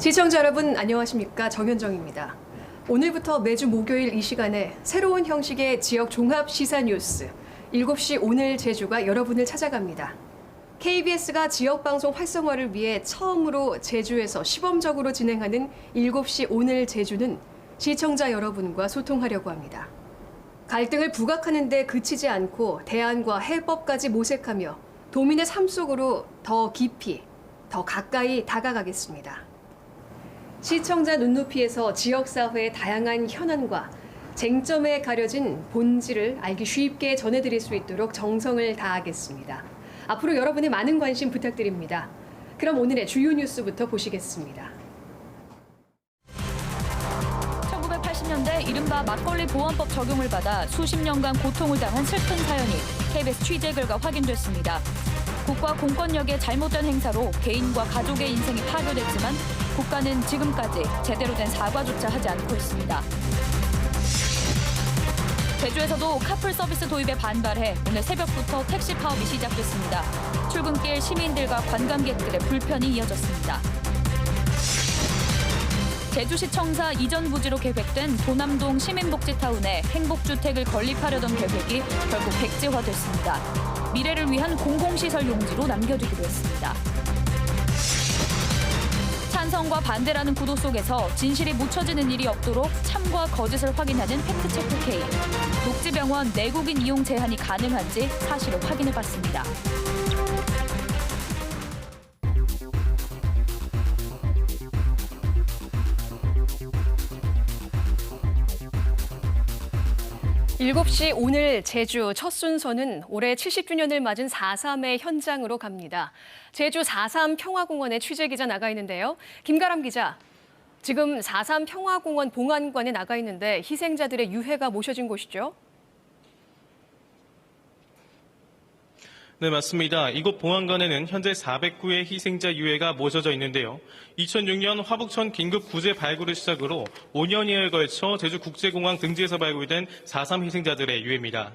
시청자 여러분 안녕하십니까? 정현정입니다. 오늘부터 매주 목요일 이 시간에 새로운 형식의 지역 종합 시사 뉴스 7시 오늘 제주가 여러분을 찾아갑니다. KBS가 지역방송 활성화를 위해 처음으로 제주에서 시범적으로 진행하는 7시 오늘 제주는 시청자 여러분과 소통하려고 합니다. 갈등을 부각하는 데 그치지 않고 대안과 해법까지 모색하며 도민의 삶 속으로 더 깊이, 더 가까이 다가가겠습니다. 시청자 눈높이에서 지역사회의 다양한 현안과 쟁점에 가려진 본질을 알기 쉽게 전해드릴 수 있도록 정성을 다하겠습니다. 앞으로 여러분의 많은 관심 부탁드립니다. 그럼 오늘의 주요 뉴스부터 보시겠습니다. 1980년대 이른바 막걸리 보안법 적용을 받아 수십 년간 고통을 당한 슬픈 사연이 KBS 취재 결과 확인됐습니다. 국가 공권력의 잘못된 행사로 개인과 가족의 인생이 파괴됐지만 국가는 지금까지 제대로 된 사과조차 하지 않고 있습니다. 제주에서도 카풀 서비스 도입에 반발해 오늘 새벽부터 택시 파업이 시작됐습니다. 출근길 시민들과 관광객들의 불편이 이어졌습니다. 제주시청사 이전 부지로 계획된 도남동 시민복지타운에 행복주택을 건립하려던 계획이 결국 백지화됐습니다. 미래를 위한 공공시설 용지로 남겨두기로 했습니다. 찬성과 반대라는 구도 속에서 진실이 묻혀지는 일이 없도록 참과 거짓을 확인하는 팩트체크 K. 독지병원 내국인 이용 제한이 가능한지 사실을 확인해봤습니다. 일곱 시 오늘 제주 첫 순서는 올해 70주년을 맞은 4.3의 현장으로 갑니다. 제주 4.3 평화공원에 취재기자 나가 있는데요. 김가람 기자, 지금 4.3 평화공원 봉안관에 나가 있는데 희생자들의 유해가 모셔진 곳이죠? 네, 맞습니다. 이곳 봉안관에는 현재 409의 희생자 유해가 모셔져 있는데요. 2006년 화북천 긴급 구제 발굴을 시작으로 5년여에 걸쳐 제주국제공항 등지에서 발굴된 4.3 희생자들의 유해입니다.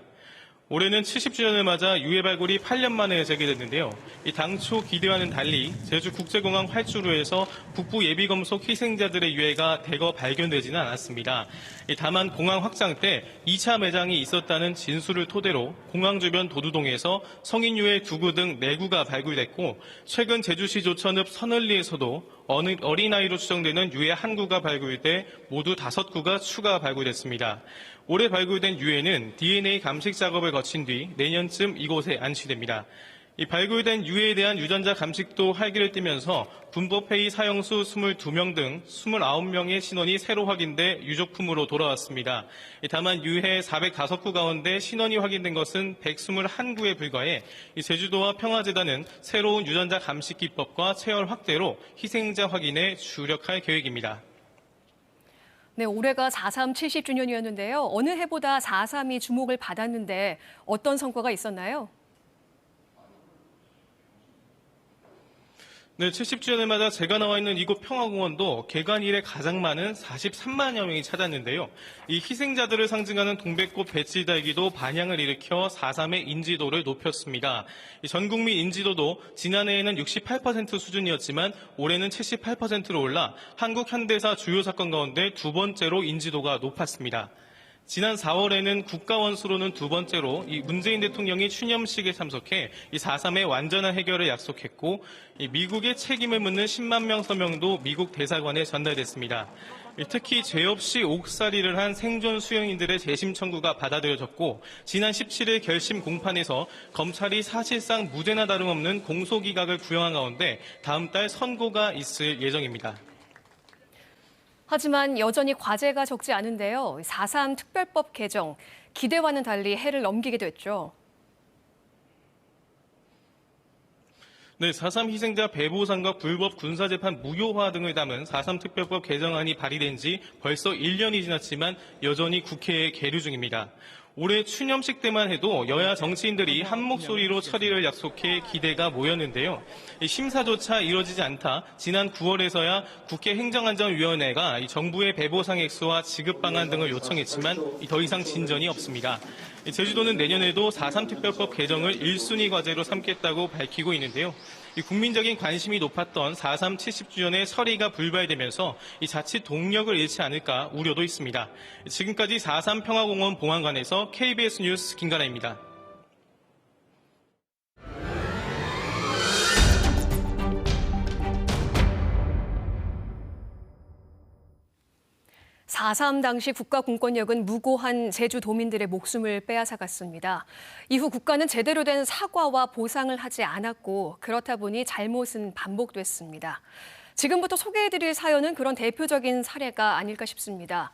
올해는 70주년을 맞아 유해 발굴이 8년 만에 재개됐는데요. 당초 기대와는 달리 제주국제공항 활주로에서 북부 예비검속 희생자들의 유해가 대거 발견되지는 않았습니다. 다만 공항 확장 때 2차 매장이 있었다는 진술을 토대로 공항 주변 도두동에서 성인 유해 2구 등 4구가 발굴됐고, 최근 제주시 조천읍 서널리에서도 어린아이로 추정되는 유해 1구가 발굴돼 모두 5구가 추가 발굴됐습니다. 올해 발굴된 유해는 DNA 감식 작업을 거친 뒤 내년쯤 이곳에 안치됩니다. 이 발굴된 유해에 대한 유전자 감식도 활기를 띠면서 군법회의 사형수 22명 등 29명의 신원이 새로 확인돼 유족품으로 돌아왔습니다. 다만 유해 405구 가운데 신원이 확인된 것은 121구에 불과해 제주도와 평화재단은 새로운 유전자 감식 기법과 체열 확대로 희생자 확인에 주력할 계획입니다. 네, 올해가 4.3 70주년이었는데요. 어느 해보다 4.3이 주목을 받았는데 어떤 성과가 있었나요? 네, 70주년을 맞아 제가 나와 있는 이곳 평화공원도 개관 이래 가장 많은 43만여 명이 찾았는데요. 이 희생자들을 상징하는 동백꽃 배지 달기도 반향을 일으켜 4.3의 인지도를 높였습니다. 전 국민 인지도도 지난해에는 68% 수준이었지만 올해는 78%로 올라 한국 현대사 주요 사건 가운데 두 번째로 인지도가 높았습니다. 지난 4월에는 국가원수로는 두 번째로 문재인 대통령이 추념식에 참석해 4.3의 완전한 해결을 약속했고, 미국의 책임을 묻는 10만 명 서명도 미국 대사관에 전달됐습니다. 특히 죄 없이 옥살이를 한 생존 수용인들의 재심 청구가 받아들여졌고, 지난 17일 결심 공판에서 검찰이 사실상 무죄나 다름없는 공소기각을 구형한 가운데 다음 달 선고가 있을 예정입니다. 하지만 여전히 과제가 적지 않은데요. 4.3 특별법 개정, 기대와는 달리 해를 넘기게 됐죠. 네, 4.3 희생자 배보상과 불법 군사재판 무효화 등을 담은 4.3 특별법 개정안이 발의된 지 벌써 1년이 지났지만 여전히 국회에 계류 중입니다. 올해 추념식 때만 해도 여야 정치인들이 한 목소리로 처리를 약속해 기대가 모였는데요. 심사조차 이뤄지지 않다 지난 9월에서야 국회 행정안전위원회가 정부의 배보상 액수와 지급 방안 등을 요청했지만 더 이상 진전이 없습니다. 제주도는 내년에도 4.3 특별법 개정을 1순위 과제로 삼겠다고 밝히고 있는데요. 이 국민적인 관심이 높았던 4.3 70주년의 설의가 불발되면서 이 자칫 동력을 잃지 않을까 우려도 있습니다. 지금까지 4.3 평화공원 보안관에서 KBS 뉴스 김가나입니다. (4.3) 당시 국가 공권력은 무고한 제주도민들의 목숨을 빼앗아갔습니다. 이후 국가는 제대로 된 사과와 보상을 하지 않았고 그렇다 보니 잘못은 반복됐습니다. 지금부터 소개해드릴 사연은 그런 대표적인 사례가 아닐까 싶습니다.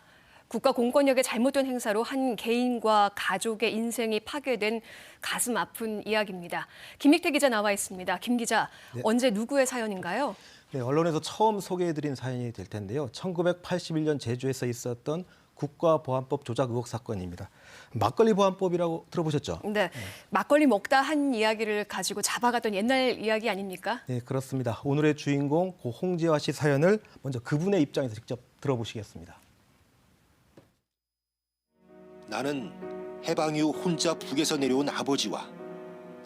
국가 공권력의 잘못된 행사로 한 개인과 가족의 인생이 파괴된 가슴 아픈 이야기입니다. 김익태 기자 나와 있습니다. 김 기자, 네. 언제 누구의 사연인가요? 네, 언론에서 처음 소개해드린 사연이 될 텐데요. 1981년 제주에서 있었던 국가보안법 조작 의혹 사건입니다. 막걸리 보안법이라고 들어보셨죠? 네, 막걸리 먹다 한 이야기를 가지고 잡아갔던 옛날 이야기 아닙니까? 네, 그렇습니다. 오늘의 주인공 고 홍지화 씨 사연을 먼저 그분의 입장에서 직접 들어보시겠습니다. 나는 해방 이후 혼자 북에서 내려온 아버지와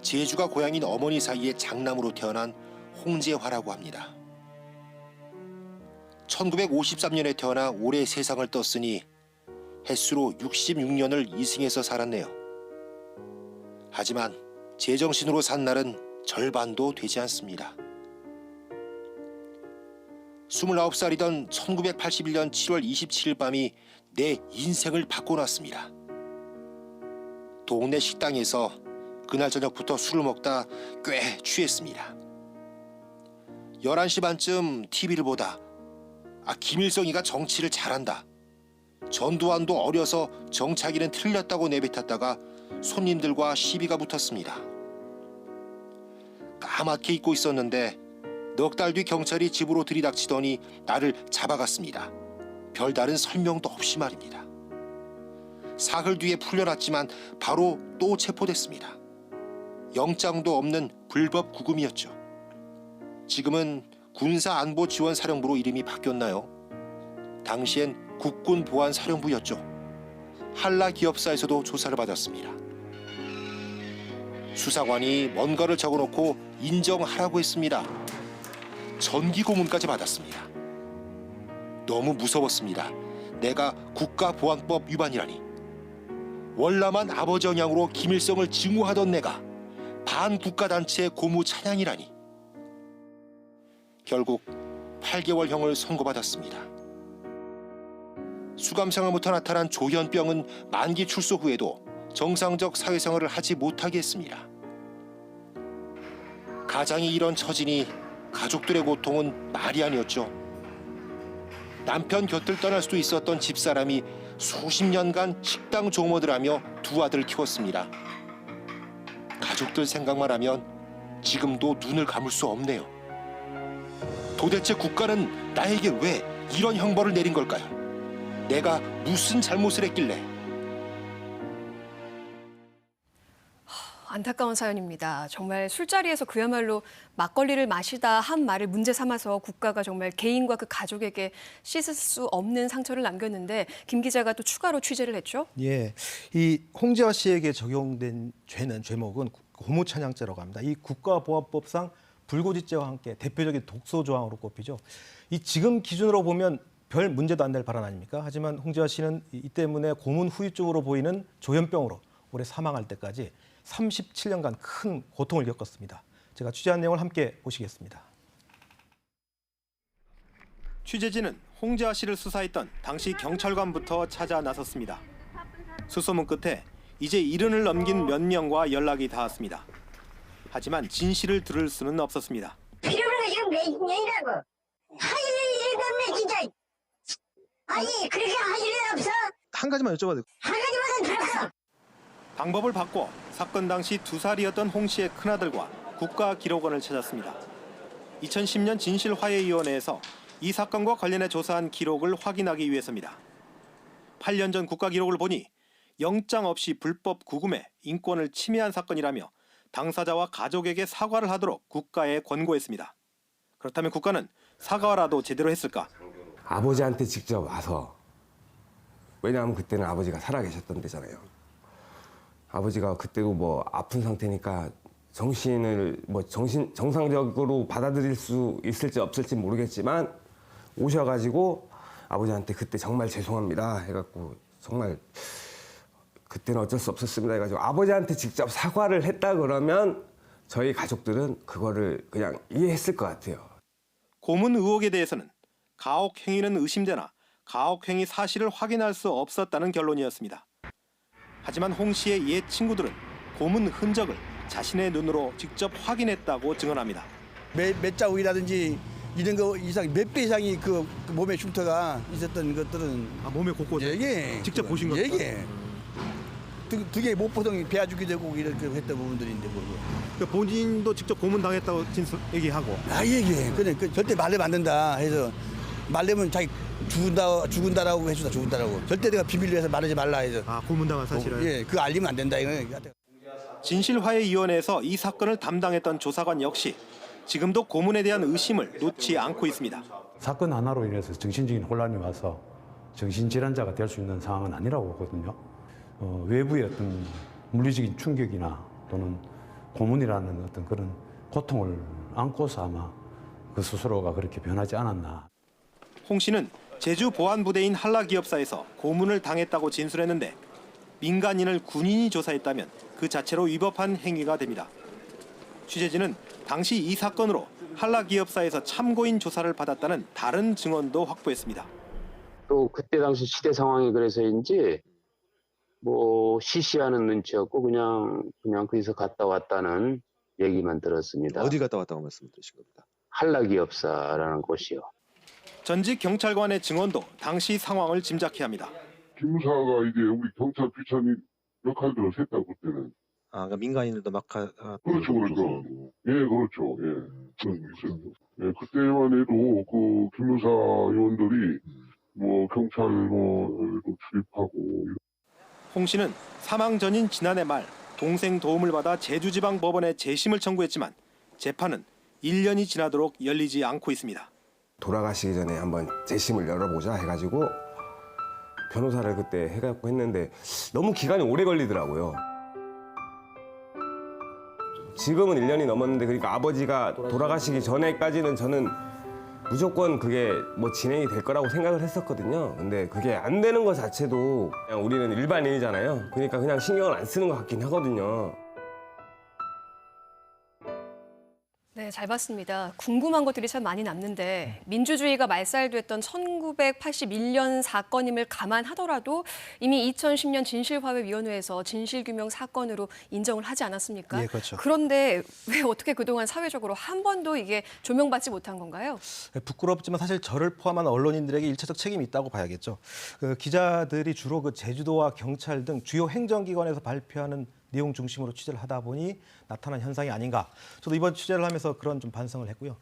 제주가 고향인 어머니 사이의 장남으로 태어난 홍재화라고 합니다. 1953년에 태어나 올해 세상을 떴으니 햇수로 66년을 이승에서 살았네요. 하지만 제정신으로 산 날은 절반도 되지 않습니다. 29살이던 1981년 7월 27일 밤이 내 인생을 바꿔놨습니다. 동네 식당에서 그날 저녁부터 술을 먹다 꽤 취했습니다. 11시 반쯤 TV를 보다 김일성이가 정치를 잘한다. 전두환도 어려서 정착기는 틀렸다고 내뱉었다가 손님들과 시비가 붙었습니다. 까맣게 잊고 있었는데 넉 달 뒤 경찰이 집으로 들이닥치더니 나를 잡아갔습니다. 별다른 설명도 없이 말입니다. 사흘 뒤에 풀려났지만 바로 또 체포됐습니다. 영장도 없는 불법 구금이었죠. 지금은 군사안보지원사령부로 이름이 바뀌었나요? 당시엔 국군보안사령부였죠. 한라기업사에서도 조사를 받았습니다. 수사관이 뭔가를 적어놓고 인정하라고 했습니다. 전기고문까지 받았습니다. 너무 무서웠습니다. 내가 국가보안법 위반이라니. 월남한 아버지 영향으로 김일성을 증오하던 내가 반국가단체 고무 찬양이라니. 결국 8개월형을 선고받았습니다. 수감생활부터 나타난 조현병은 만기 출소 후에도 정상적 사회생활을 하지 못하게 했습니다. 가장이 이런 처지니 가족들의 고통은 말이 아니었죠. 남편 곁을 떠날 수도 있었던 집사람이 수십 년간 식당 종업을 두 아들을 키웠습니다. 가족들 생각만 하면 지금도 눈을 감을 수 없네요. 도대체 국가는 나에게 왜 이런 형벌을 내린 걸까요? 내가 무슨 잘못을 했길래? 안타까운 사연입니다. 정말 술자리에서 그야말로 막걸리를 마시다 한 말을 문제 삼아서 국가가 정말 개인과 그 가족에게 씻을 수 없는 상처를 남겼는데 김 기자가 또 추가로 취재를 했죠. 예, 이 홍지화 씨에게 적용된 죄는 제목은 고무찬양죄라고 합니다. 이 국가보안법상 불고지죄와 함께 대표적인 독소 조항으로 꼽히죠. 이 지금 기준으로 보면 별 문제도 안 될 발언 아닙니까? 하지만 홍지화 씨는 이 때문에 고문 후유증으로 보이는 조현병으로 올해 사망할 때까지 37년간 큰 고통을 겪었습니다. 제가 취재한 내용을 함께 보시겠습니다. 취재진은 홍지화 씨를 수사했던 당시 경찰관부터 찾아 나섰습니다. 수소문 끝에 이제 70을 넘긴 몇 명과 연락이 닿았습니다. 하지만 진실을 들을 수는 없었습니다. 필요가 지금 몇 년이라고. 할 일이 없네 진짜. 아니 그렇게 할 일이 없어. 한 가지만 여쭤봐도 돼요? 한 가지만 들었어. 방법을 바꿔 사건 당시 2살이었던 홍 씨의 큰아들과 국가기록원을 찾았습니다. 2010년 진실화해위원회에서 이 사건과 관련해 조사한 기록을 확인하기 위해서입니다. 8년 전 국가기록을 보니 영장 없이 불법 구금해 인권을 침해한 사건이라며 당사자와 가족에게 사과를 하도록 국가에 권고했습니다. 그렇다면 국가는 사과라도 제대로 했을까? 아버지한테 직접 와서, 왜냐하면 그때는 아버지가 살아계셨던 데잖아요. 아버지가 그때도 뭐 아픈 상태니까 정상적으로 받아들일 수 있을지 없을지 모르겠지만 오셔가지고 아버지한테 그때 정말 죄송합니다 해갖고 정말 그때는 어쩔 수 없었습니다 해가지고 아버지한테 직접 사과를 했다 그러면 저희 가족들은 그거를 그냥 이해했을 것 같아요. 고문 의혹에 대해서는 가혹 행위는 의심되나 가혹 행위 사실을 확인할 수 없었다는 결론이었습니다. 하지만 홍 씨의 옛 친구들은 고문 흔적을 자신의 눈으로 직접 확인했다고 증언합니다. 몇 자국이라든지 이런 거 이상 몇 배 이상이 그 몸에 흉터가 있었던 것들은 몸에 곳곳에 예. 직접 보신 겁니까? 예. 되게 못 보던 배아주기 되고 이렇게 했던 부분들인데 뭐. 본인도 직접 고문 당했다고 얘기하고. 예. 근데 절대 말리면 안 된다 해서 말리면 자기 죽은다라고 해주다 죽은다라고. 절대 내가 비밀로 해서 말하지 말라 해서. 고문당한 사실을. 예, 그거 알리면 안 된다 이거. 진실화해위원회에서 이 사건을 담당했던 조사관 역시 지금도 고문에 대한 의심을 놓지 않고 있습니다. 사건 하나로 인해서 정신적인 혼란이 와서 정신질환자가 될 수 있는 상황은 아니라고 보거든요. 외부의 어떤 물리적인 충격이나 또는 고문이라는 어떤 그런 고통을 안고서 아마 그 스스로가 그렇게 변하지 않았나. 홍 씨는 제주 보안부대인 한라기업사에서 고문을 당했다고 진술했는데 민간인을 군인이 조사했다면 그 자체로 위법한 행위가 됩니다. 취재진은 당시 이 사건으로 한라기업사에서 참고인 조사를 받았다는 다른 증언도 확보했습니다. 또 그때 당시 시대 상황이 그래서인지 뭐 시시하는 눈치였고 그냥 거기서 갔다 왔다는 얘기만 들었습니다. 어디 갔다 왔다고 말씀드리신 겁니다? 한라기업사라는 곳이요. 전직 경찰관의 증언도 당시 상황을 짐작케 합니다. 기무사가 이제 우리 경찰 비참이 역할들을 했다고 그때는. 그러니까 민간인들도 막 그렇죠. 예, 그렇죠. 예, 그런 게 있었죠. 예, 그때만 해도 그 기무사 요원들이 뭐 경찰 출입하고. 홍 씨는 사망 전인 지난해 말 동생 도움을 받아 제주지방법원에 재심을 청구했지만 재판은 1년이 지나도록 열리지 않고 있습니다. 돌아가시기 전에 한번 재심을 열어보자 해가지고 변호사를 그때 해갖고 했는데 너무 기간이 오래 걸리더라고요. 지금은 1년이 넘었는데 그러니까 아버지가 돌아가시기 전에까지는 저는 무조건 그게 뭐 진행이 될 거라고 생각을 했었거든요. 근데 그게 안 되는 것 자체도 그냥 우리는 일반인이잖아요. 그러니까 그냥 신경을 안 쓰는 것 같긴 하거든요. 네, 잘 봤습니다. 궁금한 것들이 참 많이 남는데 민주주의가 말살됐던 1981년 사건임을 감안하더라도 이미 2010년 진실화해위원회에서 진실규명 사건으로 인정을 하지 않았습니까? 예, 그렇죠. 그런데 왜 어떻게 그동안 사회적으로 한 번도 이게 조명받지 못한 건가요? 부끄럽지만 사실 저를 포함한 언론인들에게 일차적 책임이 있다고 봐야겠죠. 그 기자들이 주로 그 제주도와 경찰 등 주요 행정기관에서 발표하는 내용 중심으로 취재를 하다 보니 나타난 현상이 아닌가. 저도 이번 취재를 하면서 그런 좀 반성을 했고요.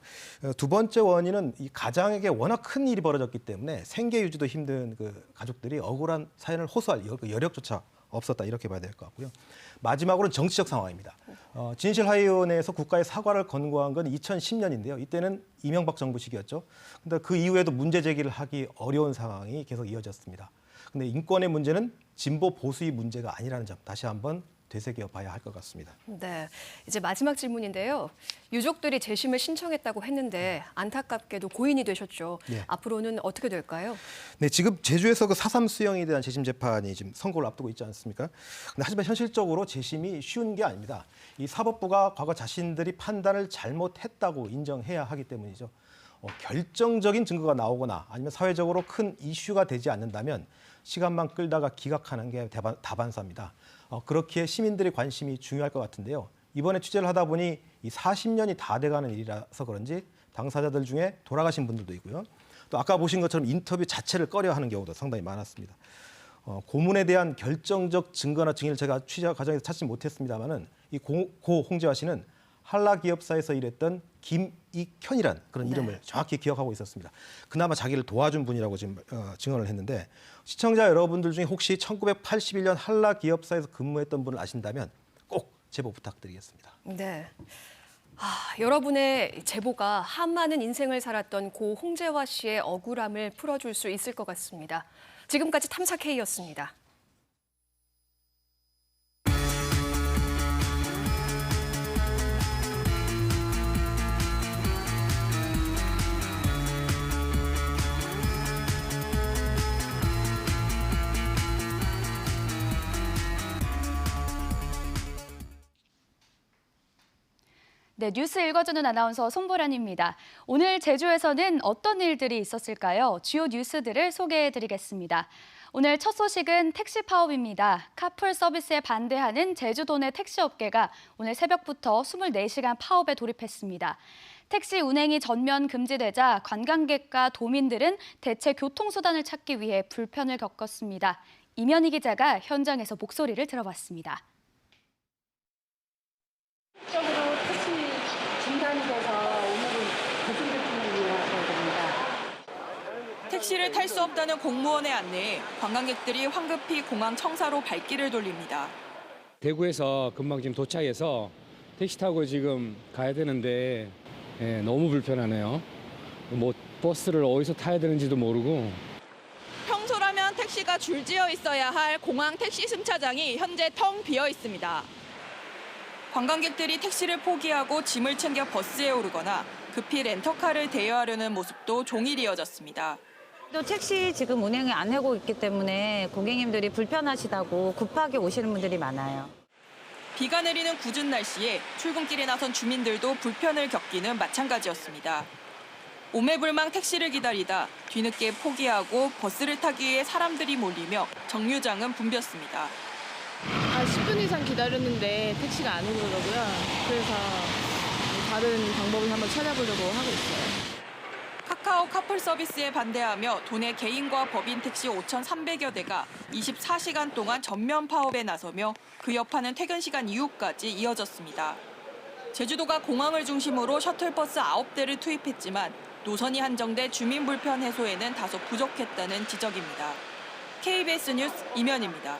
두 번째 원인은 이 가장에게 워낙 큰 일이 벌어졌기 때문에 생계 유지도 힘든 그 가족들이 억울한 사연을 호소할 여력조차 없었다 이렇게 봐야 될 것 같고요. 마지막으로는 정치적 상황입니다. 진실화해위원회에서 국가에 사과를 권고한 건 2010년인데요. 이때는 이명박 정부 시기였죠. 근데 그 이후에도 문제 제기를 하기 어려운 상황이 계속 이어졌습니다. 근데 인권의 문제는 진보 보수의 문제가 아니라는 점 다시 한번 되새겨 봐야 할 것 같습니다. 네, 이제 마지막 질문인데요. 유족들이 재심을 신청했다고 했는데 안타깝게도 고인이 되셨죠. 네. 앞으로는 어떻게 될까요? 네, 지금 제주에서 그 4.3 수형에 대한 재심 재판이 지금 선고를 앞두고 있지 않습니까? 근데 하지만 현실적으로 재심이 쉬운 게 아닙니다. 이 사법부가 과거 자신들이 판단을 잘못했다고 인정해야 하기 때문이죠. 결정적인 증거가 나오거나 아니면 사회적으로 큰 이슈가 되지 않는다면 시간만 끌다가 기각하는 게 다반사입니다. 그렇기에 시민들의 관심이 중요할 것 같은데요. 이번에 취재를 하다 보니 이 40년이 다 돼가는 일이라서 그런지 당사자들 중에 돌아가신 분들도 있고요. 또 아까 보신 것처럼 인터뷰 자체를 꺼려하는 경우도 상당히 많았습니다. 고문에 대한 결정적 증거나 증인을 제가 취재 과정에서 찾지 못했습니다만은 이 고 홍재화 씨는 한라기업사에서 일했던 김익현이란 그런 이름을 정확히 기억하고 있었습니다. 그나마 자기를 도와준 분이라고 지금 증언을 했는데 시청자 여러분들 중에 혹시 1981년 한라기업사에서 근무했던 분을 아신다면 꼭 제보 부탁드리겠습니다. 네. 여러분의 제보가 한많은 인생을 살았던 고 홍재화 씨의 억울함을 풀어줄 수 있을 것 같습니다. 지금까지 탐사 K였습니다. 네, 뉴스 읽어주는 아나운서 손보라입니다. 오늘 제주에서는 어떤 일들이 있었을까요? 주요 뉴스들을 소개해드리겠습니다. 오늘 첫 소식은 택시 파업입니다. 카풀 서비스에 반대하는 제주도 내 택시업계가 오늘 새벽부터 24시간 파업에 돌입했습니다. 택시 운행이 전면 금지되자 관광객과 도민들은 대체 교통수단을 찾기 위해 불편을 겪었습니다. 이면희 기자가 현장에서 목소리를 들어봤습니다. 적으로 택시 중단이 돼서 오늘은 대중교통을 이용하셔야 됩니다. 택시를 탈 수 없다는 공무원의 안내에 관광객들이 황급히 공항 청사로 발길을 돌립니다. 대구에서 금방 지금 도착해서 택시 타고 지금 가야 되는데 너무 불편하네요. 뭐 버스를 어디서 타야 되는지도 모르고. 평소라면 택시가 줄지어 있어야 할 공항 택시 승차장이 현재 텅 비어 있습니다. 관광객들이 택시를 포기하고 짐을 챙겨 버스에 오르거나 급히 렌터카를 대여하려는 모습도 종일 이어졌습니다. 또 택시 지금 운행이 안 하고 있기 때문에 고객님들이 불편하시다고 급하게 오시는 분들이 많아요. 비가 내리는 궂은 날씨에 출근길에 나선 주민들도 불편을 겪기는 마찬가지였습니다. 오매불망 택시를 기다리다 뒤늦게 포기하고 버스를 타기 위해 사람들이 몰리며 정류장은 붐볐습니다. 10분 이상 기다렸는데 택시가 안 오더라고요. 그래서 다른 방법을 한번 찾아보려고 하고 있어요. 카카오 카풀 서비스에 반대하며 도내 개인과 법인 택시 5,300여 대가 24시간 동안 전면 파업에 나서며 그 여파는 퇴근 시간 이후까지 이어졌습니다. 제주도가 공항을 중심으로 셔틀버스 9대를 투입했지만 노선이 한정돼 주민 불편 해소에는 다소 부족했다는 지적입니다. KBS 뉴스 이면입니다.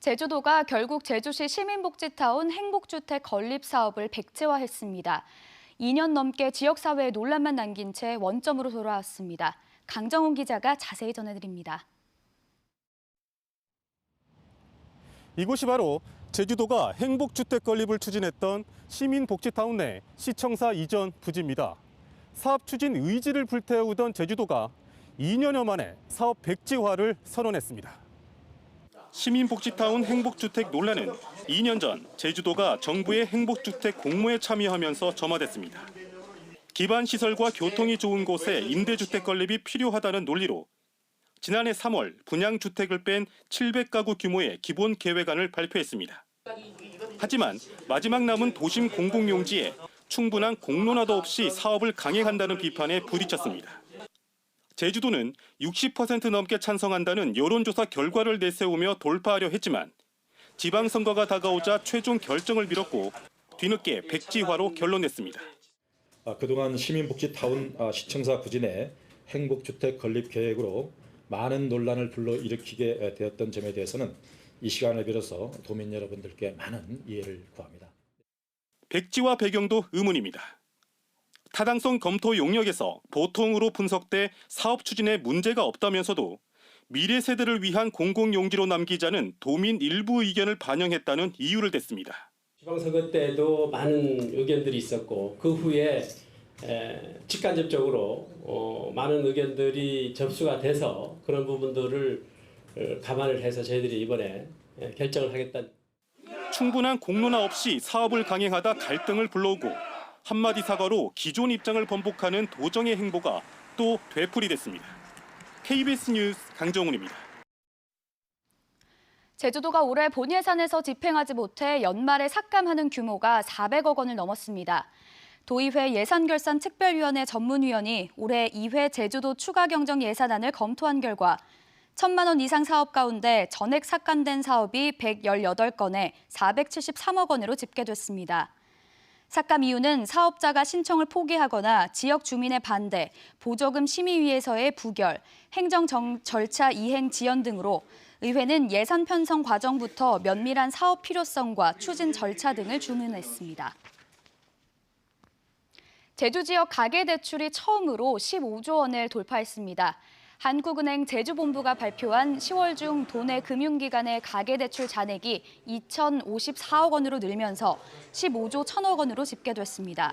제주도가 결국 제주시 시민복지타운 행복주택 건립 사업을 백지화했습니다. 2년 넘게 지역사회에 논란만 남긴 채 원점으로 돌아왔습니다. 강정훈 기자가 자세히 전해드립니다. 이곳이 바로 제주도가 행복주택 건립을 추진했던 시민복지타운 내 시청사 이전 부지입니다. 사업 추진 의지를 불태우던 제주도가 2년여 만에 사업 백지화를 선언했습니다. 시민복지타운 행복주택 논란은 2년 전 제주도가 정부의 행복주택 공모에 참여하면서 점화됐습니다. 기반시설과 교통이 좋은 곳에 임대주택 건립이 필요하다는 논리로 지난해 3월 분양주택을 뺀 700가구 규모의 기본 계획안을 발표했습니다. 하지만 마지막 남은 도심 공공용지에 충분한 공론화도 없이 사업을 강행한다는 비판에 부딪혔습니다. 제주도는 60% 넘게 찬성한다는 여론조사 결과를 내세우며 돌파하려 했지만 지방선거가 다가오자 최종 결정을 미뤘고 뒤늦게 백지화로 결론냈습니다. 그동안 시민복지타운 시청사 부지 내 행복주택 건립 계획으로 많은 논란을 불러일으키게 되었던 점에 대해서는 이 시간을 빌어서 도민 여러분들께 많은 이해를 구합니다. 백지화 배경도 의문입니다. 타당성 검토 용역에서 보통으로 분석돼 사업 추진에 문제가 없다면서도 미래 세대를 위한 공공용지로 남기자는 도민 일부 의견을 반영했다는 이유를 댔습니다. 지방선거 때도 많은 의견들이 있었고 그 후에 직간접적으로 많은 의견들이 접수가 돼서 그런 부분들을 감안을 해서 저희들이 이번에 결정을 하겠다. 충분한 공론화 없이 사업을 강행하다 갈등을 불러오고 한마디 사과로 기존 입장을 번복하는 도정의 행보가 또 되풀이됐습니다. KBS 뉴스 강정훈입니다. 제주도가 올해 본 예산에서 집행하지 못해 연말에 삭감하는 규모가 400억 원을 넘었습니다. 도의회 예산결산특별위원회 전문위원이 올해 2회 제주도 추가 경정 예산안을 검토한 결과 1,000만 원 이상 사업 가운데 전액 삭감된 사업이 118건에 473억 원으로 집계됐습니다. 삭감 이유는 사업자가 신청을 포기하거나 지역 주민의 반대, 보조금 심의위에서의 부결, 행정 절차 이행 지연 등으로 의회는 예산 편성 과정부터 면밀한 사업 필요성과 추진 절차 등을 주문했습니다. 제주 지역 가계대출이 처음으로 15조 원을 돌파했습니다. 한국은행 제주본부가 발표한 10월 중 도내 금융기관의 가계대출 잔액이 2,054억 원으로 늘면서 15조 1,000억 원으로 집계됐습니다.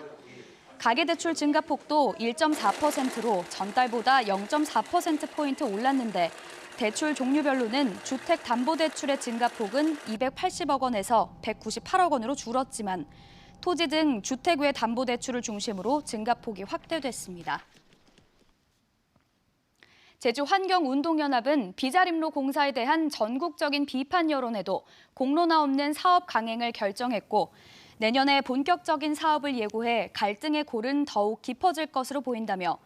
가계대출 증가폭도 1.4%로 전달보다 0.4%포인트 올랐는데 대출 종류별로는 주택담보대출의 증가폭은 280억 원에서 198억 원으로 줄었지만 토지 등 주택 외 담보대출을 중심으로 증가폭이 확대됐습니다. 제주환경운동연합은 비자림로 공사에 대한 전국적인 비판 여론에도 공론화 없는 사업 강행을 결정했고 내년에 본격적인 사업을 예고해 갈등의 골은 더욱 깊어질 것으로 보인다며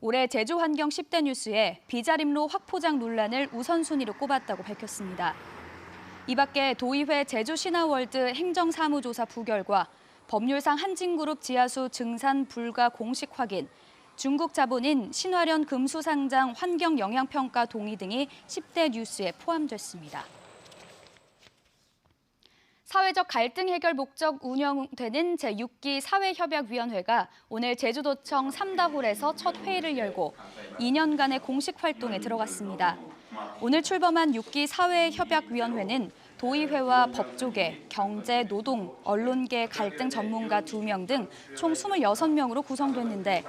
올해 제주환경 10대 뉴스에 비자림로 확포장 논란을 우선순위로 꼽았다고 밝혔습니다. 이 밖에 도의회 제주신화월드 행정사무조사 부결과 법률상 한진그룹 지하수 증산 불가 공식 확인, 중국 자본인 신화련 금수상장 환경영향평가 동의 등이 10대 뉴스에 포함됐습니다. 사회적 갈등 해결 목적 운영되는 제6기 사회협약위원회가 오늘 제주도청 3다홀에서 첫 회의를 열고 2년간의 공식 활동에 들어갔습니다. 오늘 출범한 6기 사회협약위원회는 도의회와 법조계, 경제, 노동, 언론계 갈등 전문가 2명 등 총 26명으로 구성됐는데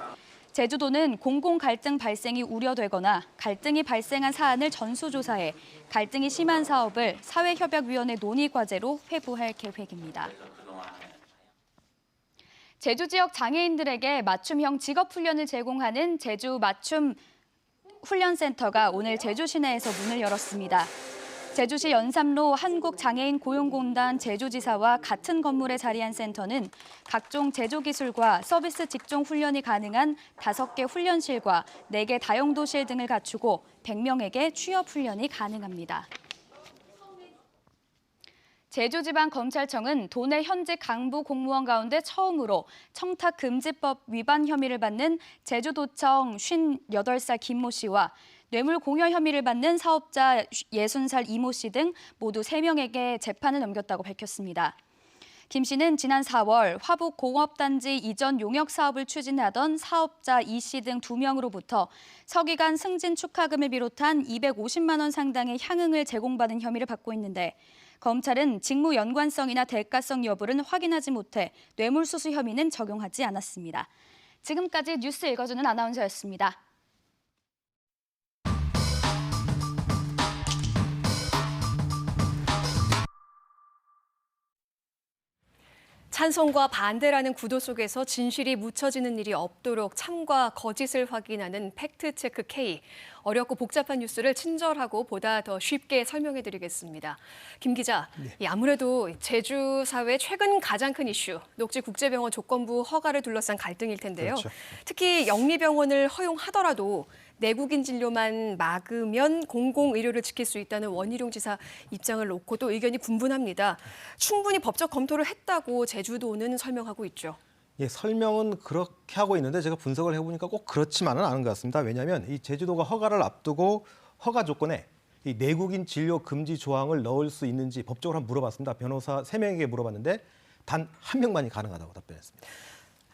제주도는 공공 갈등 발생이 우려되거나 갈등이 발생한 사안을 전수조사해 갈등이 심한 사업을 사회협약위원회 논의 과제로 회부할 계획입니다. 제주 지역 장애인들에게 맞춤형 직업훈련을 제공하는 제주 맞춤 훈련센터가 오늘 제주 시내에서 문을 열었습니다. 제주시 연삼로 한국장애인고용공단 제주지사와 같은 건물에 자리한 센터는 각종 제조기술과 서비스 직종 훈련이 가능한 5개 훈련실과 4개 다용도실 등을 갖추고 100명에게 취업 훈련이 가능합니다. 제주지방검찰청은 도내 현직 간부 공무원 가운데 처음으로 청탁금지법 위반 혐의를 받는 제주도청 58살 김모 씨와 뇌물 공여 혐의를 받는 사업자 60살 이모 씨 등 모두 3명에게 재판을 넘겼다고 밝혔습니다. 김 씨는 지난 4월 화북공업단지 이전 용역 사업을 추진하던 사업자 이 씨 등 2명으로부터 서기관 승진 축하금을 비롯한 250만 원 상당의 향응을 제공받은 혐의를 받고 있는데 검찰은 직무 연관성이나 대가성 여부는 확인하지 못해 뇌물수수 혐의는 적용하지 않았습니다. 지금까지 뉴스 읽어주는 아나운서였습니다. 찬성과 반대라는 구도 속에서 진실이 묻혀지는 일이 없도록 참과 거짓을 확인하는 팩트체크 K. 어렵고 복잡한 뉴스를 친절하고 보다 더 쉽게 설명해드리겠습니다. 김 기자, 아무래도 제주 사회 최근 가장 큰 이슈, 녹지국제병원 조건부 허가를 둘러싼 갈등일 텐데요. 그렇죠. 특히 영리병원을 허용하더라도 내국인 진료만 막으면 공공의료를 지킬 수 있다는 원희룡 지사 입장을 놓고도 의견이 분분합니다. 충분히 법적 검토를 했다고 제주도는 설명하고 있죠. 예, 설명은 그렇게 하고 있는데 제가 분석을 해보니까 꼭 그렇지만은 않은 것 같습니다. 왜냐하면 이 제주도가 허가를 앞두고 허가 조건에 이 내국인 진료 금지 조항을 넣을 수 있는지 법적으로 한번 물어봤습니다. 변호사 3명에게 물어봤는데 단 1명만이 가능하다고 답변했습니다.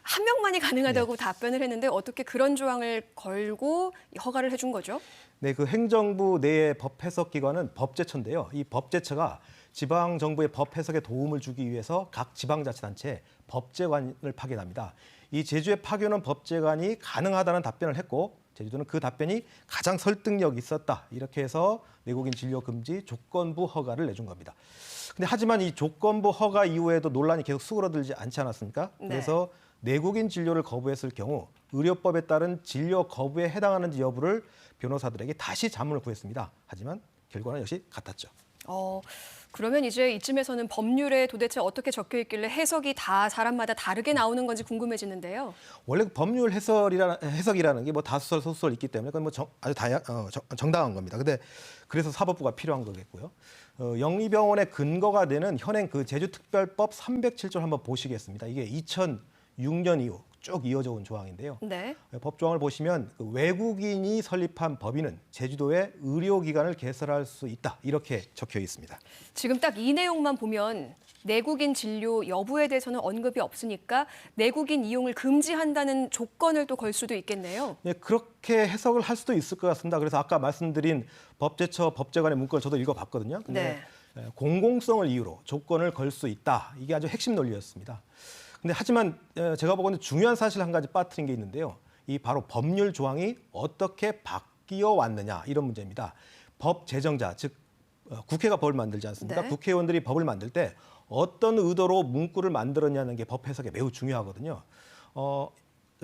1명만이 가능하다고 답변을 했는데 어떻게 그런 조항을 걸고 허가를 해준 거죠? 네, 그 행정부 내의 법 해석 기관은 법제처인데요. 이 법제처가 지방 정부의 법 해석에 도움을 주기 위해서 각 지방자치단체에 법제관을 파견합니다. 이 제주에 파견한 법제관이 가능하다는 답변을 했고 제주도는 그 답변이 가장 설득력이 있었다. 이렇게 해서 내국인 진료 금지 조건부 허가를 내준 겁니다. 근데 하지만 이 조건부 허가 이후에도 논란이 계속 수그러들지 않지 않았습니까? 네. 그래서 내국인 진료를 거부했을 경우 의료법에 따른 진료 거부에 해당하는지 여부를 변호사들에게 다시 자문을 구했습니다. 하지만 결과는 역시 같았죠. 그러면 이제 이쯤에서는 법률에 도대체 어떻게 적혀 있길래 해석이 다 사람마다 다르게 나오는 건지 궁금해지는데요. 원래 법률 해석이라는 게 뭐 다수설, 소수설 있기 때문에 그건 뭐 아주 정당한 겁니다. 근데 그래서 사법부가 필요한 거겠고요. 영리병원의 근거가 되는 현행 그 제주특별법 307조 한번 보시겠습니다. 이게 2006년 이후 쭉 이어져 온 조항인데요. 네. 법조항을 보시면 그 외국인이 설립한 법인은 제주도에 의료기관을 개설할 수 있다. 이렇게 적혀 있습니다. 지금 딱 이 내용만 보면 내국인 진료 여부에 대해서는 언급이 없으니까 내국인 이용을 금지한다는 조건을 또 걸 수도 있겠네요. 네, 그렇게 해석을 할 수도 있을 것 같습니다. 그래서 아까 말씀드린 법제처 법제관의 문건을 저도 읽어봤거든요. 근데 공공성을 이유로 조건을 걸 수 있다. 이게 아주 핵심 논리였습니다. 근데 하지만 제가 보고는 중요한 사실 한 가지 빠뜨린 게 있는데요. 이 바로 법률 조항이 어떻게 바뀌어 왔느냐 이런 문제입니다. 법 제정자, 즉 국회가 법을 만들지 않습니까? 네. 국회의원들이 법을 만들 때 어떤 의도로 문구를 만들었냐는 게 법 해석에 매우 중요하거든요.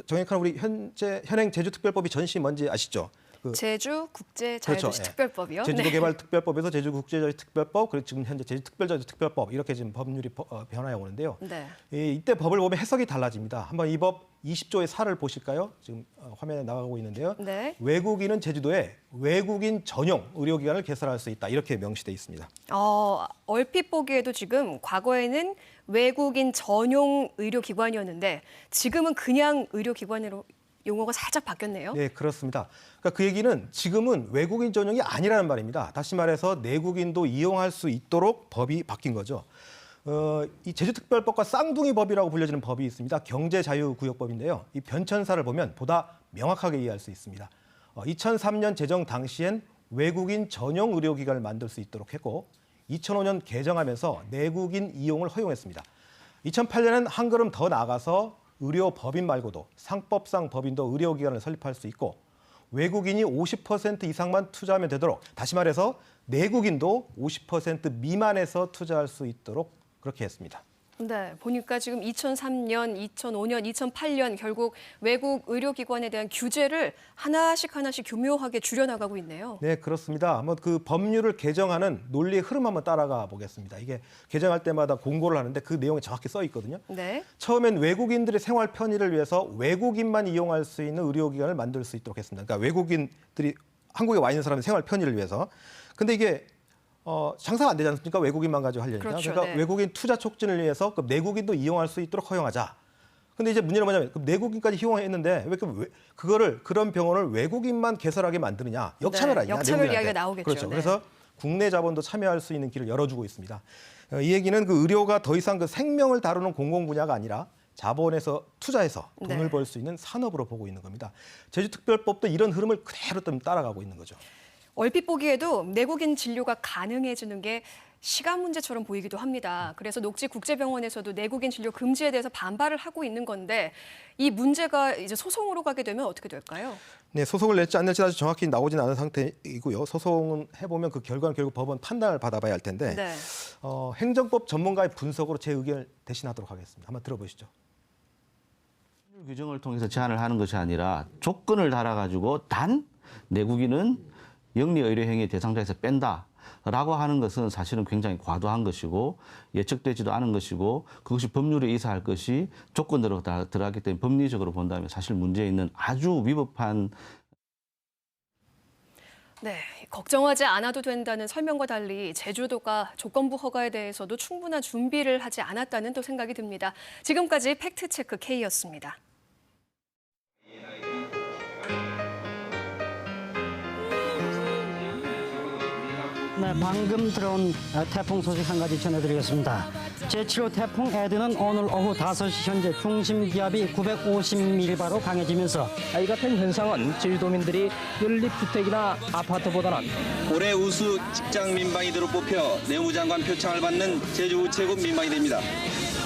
정익한 우리 현행 제주특별법이 전시 뭔지 아시죠? 제주국제자유도시특별법이요. 제주도 네. 개발특별법에서 제주국제자유도시특별법, 그리고 지금 현재 제주특별자유도특별법 이렇게 지금 법률이 변화해 오는데요. 네. 이때 법을 보면 해석이 달라집니다. 한번 이 법 20조의 4를 보실까요? 지금 화면에 나가고 있는데요. 네. 외국인은 제주도에 외국인 전용 의료기관을 개설할 수 있다. 이렇게 명시돼 있습니다. 얼핏 보기에도 지금 과거에는 외국인 전용 의료기관이었는데 지금은 그냥 의료기관으로 용어가 살짝 바뀌었네요. 네, 그렇습니다. 그러니까 그 얘기는 지금은 외국인 전용이 아니라는 말입니다. 다시 말해서 내국인도 이용할 수 있도록 법이 바뀐 거죠. 이 제주특별법과 쌍둥이 법이라고 불려지는 법이 있습니다. 경제자유구역법인데요. 이 변천사를 보면 보다 명확하게 이해할 수 있습니다. 2003년 제정 당시엔 외국인 전용 의료기관을 만들 수 있도록 했고 2005년 개정하면서 내국인 이용을 허용했습니다. 2008년엔 한 걸음 더 나아가서 의료법인 말고도 상법상 법인도 의료기관을 설립할 수 있고 외국인이 50% 이상만 투자하면 되도록, 다시 말해서 내국인도 50% 미만에서 투자할 수 있도록 그렇게 했습니다. 네, 보니까 지금 2003년, 2005년, 2008년 결국 외국 의료기관에 대한 규제를 하나씩 교묘하게 줄여나가고 있네요. 네, 그렇습니다. 한번 그 법률을 개정하는 논리의 흐름 한번 따라가 보겠습니다. 이게 개정할 때마다 공고를 하는데 그 내용이 정확히 써 있거든요. 네. 처음엔 외국인들의 생활 편의를 위해서 외국인만 이용할 수 있는 의료기관을 만들 수 있도록 했습니다. 그러니까 외국인들이 한국에 와 있는 사람의 생활 편의를 위해서. 근데 이게 장사가 안 되지 않습니까? 외국인만 가지고 하려니까. 그렇죠, 그러니까 네. 외국인 투자 촉진을 위해서 그 내국인도 이용할 수 있도록 허용하자. 근데 이제 문제는 뭐냐면 그 내국인까지 허용했는데 왜 그런 병원을 외국인만 개설하게 만드느냐? 역차별 아니냐? 역차별 내국인한테. 이야기가 나오겠죠. 그렇죠. 네. 그래서 국내 자본도 참여할 수 있는 길을 열어주고 있습니다. 이 얘기는 그 의료가 더 이상 그 생명을 다루는 공공 분야가 아니라 자본에서 투자해서 돈을 네. 벌 수 있는 산업으로 보고 있는 겁니다. 제주특별법도 이런 흐름을 그대로 좀 따라가고 있는 거죠. 얼핏 보기에도 내국인 진료가 가능해지는 게 시간 문제처럼 보이기도 합니다. 그래서 녹지국제병원에서도 내국인 진료 금지에 대해서 반발을 하고 있는 건데 이 문제가 이제 소송으로 가게 되면 어떻게 될까요? 네, 소송을 낼지 안 낼지 아직 정확히 나오진 않은 상태이고요. 소송은 해보면 그 결과는 결국 법원 판단을 받아봐야 할 텐데 네. 행정법 전문가의 분석으로 제 의견을 대신하도록 하겠습니다. 한번 들어보시죠. 규정을 통해서 제한을 하는 것이 아니라 조건을 달아가지고 단 내국인은 영리의료행위 대상자에서 뺀다라고 하는 것은 사실은 굉장히 과도한 것이고 예측되지도 않은 것이고 그것이 법률에 의사할 것이 조건으로 들어가기 때문에 법리적으로 본다면 사실 문제 있는 아주 위법한. 네, 걱정하지 않아도 된다는 설명과 달리 제주도가 조건부 허가에 대해서도 충분한 준비를 하지 않았다는 또 생각이 듭니다. 지금까지 팩트체크 K였습니다. 네, 방금 들어온 태풍 소식 한 가지 전해드리겠습니다. 제7호 태풍 에드는 오늘 오후 5시 현재 중심 기압이 950mB로 강해지면서 이 같은 현상은 제주도민들이 연립주택이나 아파트보다는 올해 우수 직장 민방위도로 뽑혀 내무장관 표창을 받는 제주 우체국 민방위 됩니다.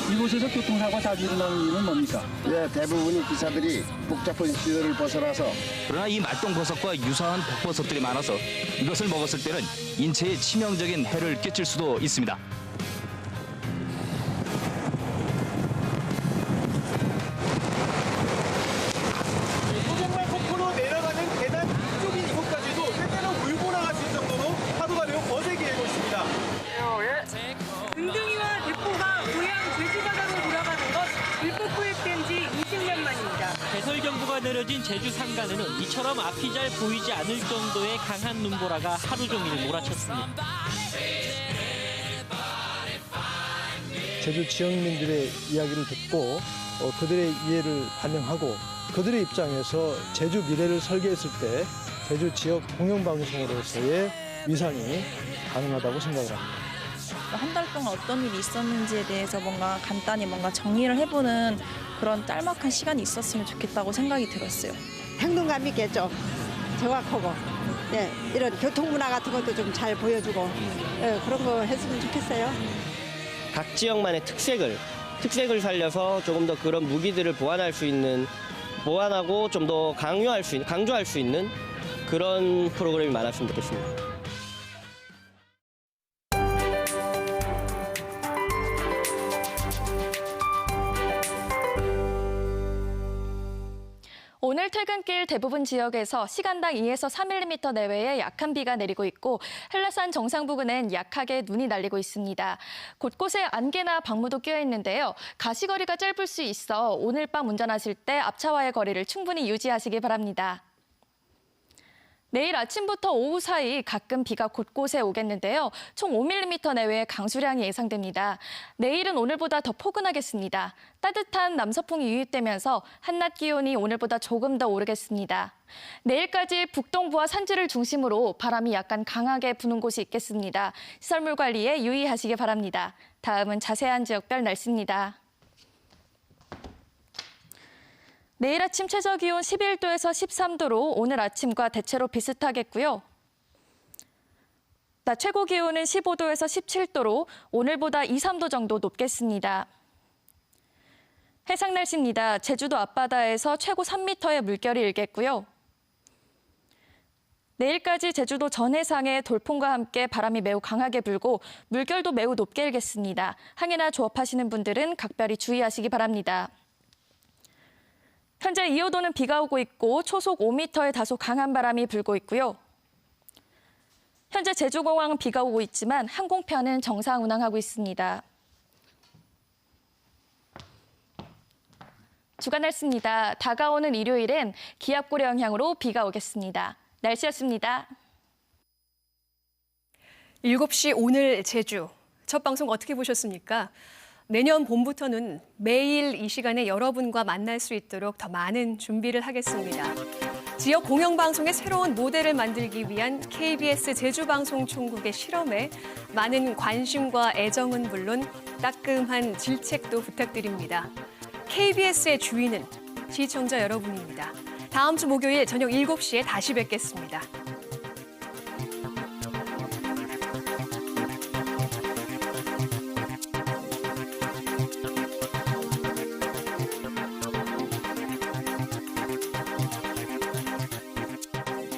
이곳에서 교통사고 자주 일어나는 이유는 뭡니까? 네, 대부분이 기사들이 복잡한 시설을 벗어나서 그러나 이 말똥버섯과 유사한 독버섯들이 많아서 이것을 먹었을 때는 인체에 치명적인 해를 끼칠 수도 있습니다. 소정말 폭포로 내려가는 계단 이쪽인 이곳까지도 때때로 물고 나가실 정도로 파도가 매우 거세게 일고 있습니다. 등등이와 대포가 고향 제주바다로 돌아가는 것 불법 구획된 지 20년 만입니다. 개설 경보가 내려진 제주 산간에는 이처럼 앞이 잘 보이지 않을 정도의 강한 눈보라가 하루 종일 몰아쳤습니다. 제주 지역민들의 이야기를 듣고 그들의 이해를 반영하고 그들의 입장에서 제주 미래를 설계했을 때 제주 지역 공영방송으로서의 위상이 가능하다고 생각을 합니다. 한 달 동안 어떤 일이 있었는지에 대해서 뭔가 간단히 정리를 해보는 그런 짤막한 시간이 있었으면 좋겠다고 생각이 들었어요. 행동감 있게 좀 정확하고 네, 이런 교통문화 같은 것도 좀 잘 보여주고 네, 그런 거 했으면 좋겠어요. 각 지역만의 특색을 살려서 조금 더 그런 무기들을 보완하고 좀 더 강조할 수 있는 그런 프로그램이 많았으면 좋겠습니다. 오늘 퇴근길 대부분 지역에서 시간당 2에서 3mm 내외의 약한 비가 내리고 있고 한라산 정상 부근엔 약하게 눈이 날리고 있습니다. 곳곳에 안개나 방무도 끼어 있는데요. 가시거리가 짧을 수 있어 오늘 밤 운전하실 때 앞차와의 거리를 충분히 유지하시기 바랍니다. 내일 아침부터 오후 사이 가끔 비가 곳곳에 오겠는데요. 총 5mm 내외의 강수량이 예상됩니다. 내일은 오늘보다 더 포근하겠습니다. 따뜻한 남서풍이 유입되면서 한낮 기온이 오늘보다 조금 더 오르겠습니다. 내일까지 북동부와 산지를 중심으로 바람이 약간 강하게 부는 곳이 있겠습니다. 시설물 관리에 유의하시기 바랍니다. 다음은 자세한 지역별 날씨입니다. 내일 아침 최저기온 11도에서 13도로 오늘 아침과 대체로 비슷하겠고요. 낮 최고 기온은 15도에서 17도로 오늘보다 2, 3도 정도 높겠습니다. 해상 날씨입니다. 제주도 앞바다에서 최고 3m의 물결이 일겠고요. 내일까지 제주도 전해상에 돌풍과 함께 바람이 매우 강하게 불고 물결도 매우 높게 일겠습니다. 항해나 조업하시는 분들은 각별히 주의하시기 바랍니다. 현재 이호도는 비가 오고 있고 초속 5m의 다소 강한 바람이 불고 있고요. 현재 제주공항은 비가 오고 있지만 항공편은 정상 운항하고 있습니다. 주간 날씨입니다. 다가오는 일요일엔 기압고려 영향으로 비가 오겠습니다. 날씨였습니다. 7시 오늘 제주. 첫 방송 어떻게 보셨습니까? 내년 봄부터는 매일 이 시간에 여러분과 만날 수 있도록 더 많은 준비를 하겠습니다. 지역 공영방송의 새로운 모델을 만들기 위한 KBS 제주방송총국의 실험에 많은 관심과 애정은 물론 따끔한 질책도 부탁드립니다. KBS의 주인은 시청자 여러분입니다. 다음 주 목요일 저녁 7시에 다시 뵙겠습니다.